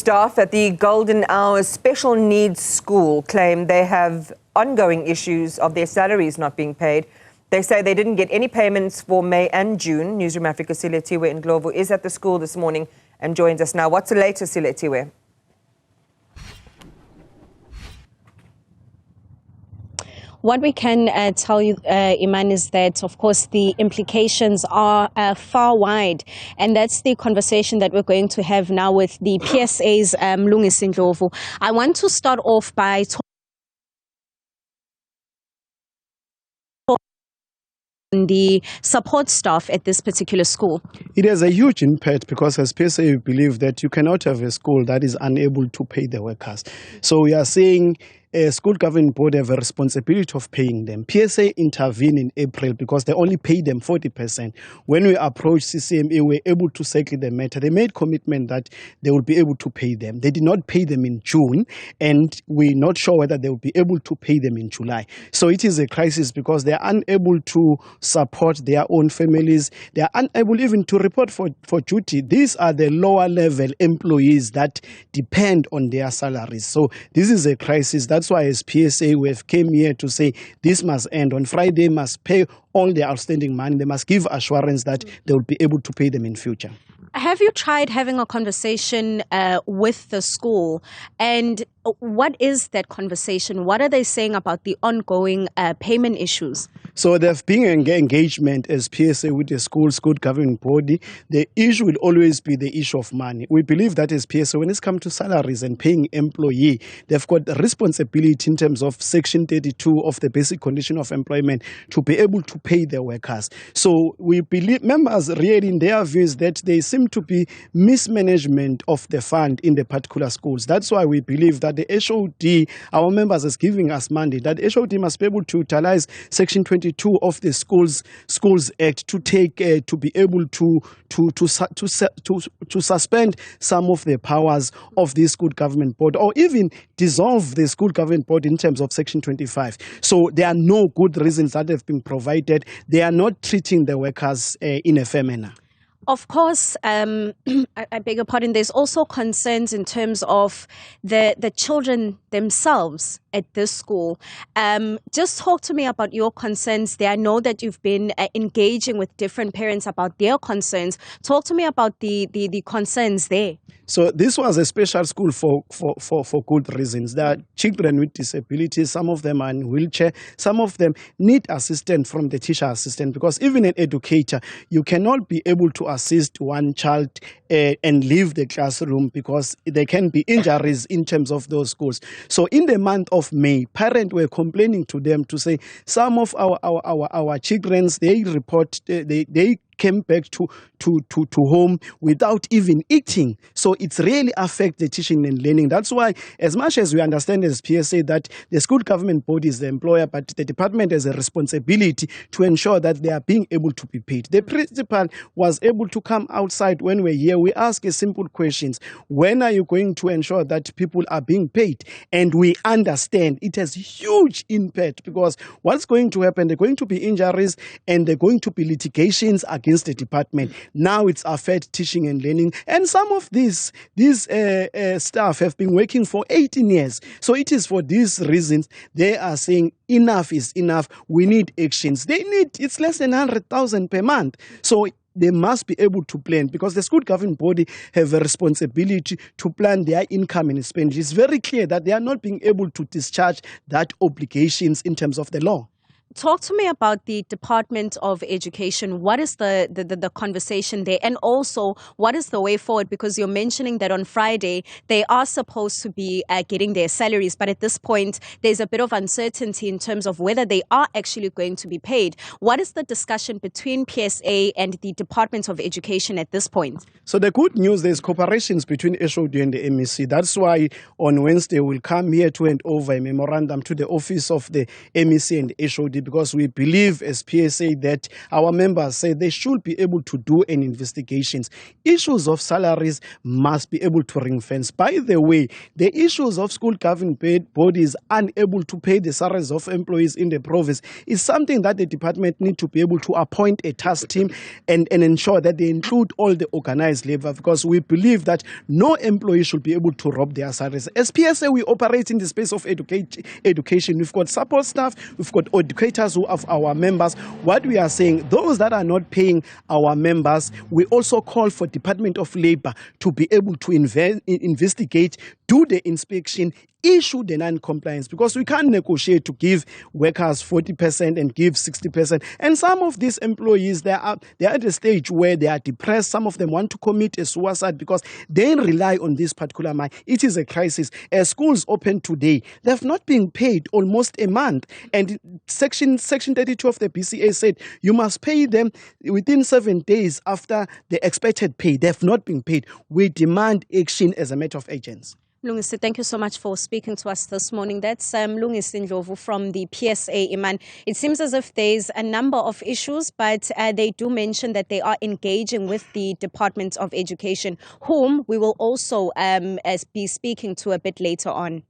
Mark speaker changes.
Speaker 1: Staff at the Golden Hour Special Needs School claim they have ongoing issues of their salaries not being paid. They say they didn't get any payments for May and June. Newzroom Afrika Silethiwe Ndlovu is at the school this morning and joins us now. What's the latest, Silethiwe?
Speaker 2: What we can tell you, Iman, is that, of course, the implications are far wide. And that's the conversation that we're going to have now with the PSA's Newzroom Ndlovu. I want to start off by talking the support staff at this particular school.
Speaker 3: It has a huge impact because as PSA we believe that you cannot have a school that is unable to pay the workers. So we are saying a school governing board have a responsibility of paying them. PSA intervened in April because they only paid them 40%. When we approached CCMA, we were able to settle the matter. They made commitment that they will be able to pay them. They did not pay them in June, and we're not sure whether they will be able to pay them in July. So it is a crisis because they are unable to support their own families. They are unable even to report for duty. These are the lower level employees that depend on their salaries. So this is a crisis. That's why as PSA we have came here to say this must end. On Friday must pay all their outstanding money. They must give assurance that they will be able to pay them in future.
Speaker 2: Have you tried having a conversation with the school? And what is that conversation? What are they saying about the ongoing payment issues?
Speaker 3: So there have been engagement as PSA with the school governing body. The issue will always be the issue of money. We believe that as PSA, when it's come to salaries and paying employee, they've got a responsibility in terms of Section 32 of the Basic Condition of Employment to be able to pay their workers. So we believe members really in their views that they seem to be mismanagement of the fund in the particular schools. That's why we believe that the HOD, our members is giving us mandate that HOD must be able to utilize Section 22 of the Schools Act to take to be able to suspend some of the powers of the school government board, or even dissolve the school government board in terms of Section 25. So there are no good reasons that have been provided. They are not treating the workers in a fair manner.
Speaker 2: Of course, I beg your pardon, there's also concerns in terms of the children themselves at this school. Just talk to me about your concerns there. I know that you've been engaging with different parents about their concerns. Talk to me about the concerns there.
Speaker 3: So this was a special school for good reasons. There are children with disabilities. Some of them are in wheelchair. Some of them need assistance from the teacher assistant, because even an educator, you cannot be able to assist one child and leave the classroom because there can be injuries in terms of those schools. So in the month of May, parents were complaining to them to say some of our children, they report they came back to home without even eating. So it's really affect the teaching and learning. That's why, as much as we understand as PSA that the school government body is the employer, but the department has a responsibility to ensure that they are being able to be paid. The principal was able to come outside when we're here. We ask a simple questions. When are you going to ensure that people are being paid? And we understand it has huge impact, because what's going to happen, there are going to be injuries and there are going to be litigations against the department. Now it's affect teaching and learning. And some of these staff have been working for 18 years. So it is for these reasons they are saying enough is enough. We need actions. It's less than 100,000 per month. So they must be able to plan, because the school governing body have a responsibility to plan their income and expenditure. It's very clear that they are not being able to discharge that obligations in terms of the law.
Speaker 2: Talk to me about the Department of Education. What is the conversation there? And also, what is the way forward? Because you're mentioning that on Friday, they are supposed to be getting their salaries. But at this point, there's a bit of uncertainty in terms of whether they are actually going to be paid. What is the discussion between PSA and the Department of Education at this point?
Speaker 3: So the good news, there's cooperations between HOD and the MEC. That's why on Wednesday, we'll come here to hand over a memorandum to the office of the MEC and HOD. body because we believe as PSA that our members say they should be able to do an investigations. Issues of salaries must be able to ring fence. By the way, the issues of school governing bodies unable to pay the salaries of employees in the province is something that the department need to be able to appoint a task team and ensure that they include all the organized labor, because we believe that no employee should be able to rob their salaries. As PSA, we operate in the space of education. We've got support staff, we've got educators who are our members. What we are saying, those that are not paying our members, we also call for Department of Labor to be able to investigate, do the inspection, issue the non-compliance, because we can't negotiate to give workers 40% and give 60%. And some of these employees, they are at a stage where they are depressed. Some of them want to commit a suicide because they rely on this particular money. It is a crisis. As schools open today, they have not been paid almost a month. And Section 32 of the BCA said you must pay them within 7 days after the expected pay. They have not been paid. We demand action as a matter of urgency.
Speaker 2: Mlungisi, thank you so much for speaking to us this morning. That's Silethiwe Ndlovu from the PSA, Iman. It seems as if there's a number of issues, but they do mention that they are engaging with the Department of Education, whom we will also be speaking to a bit later on.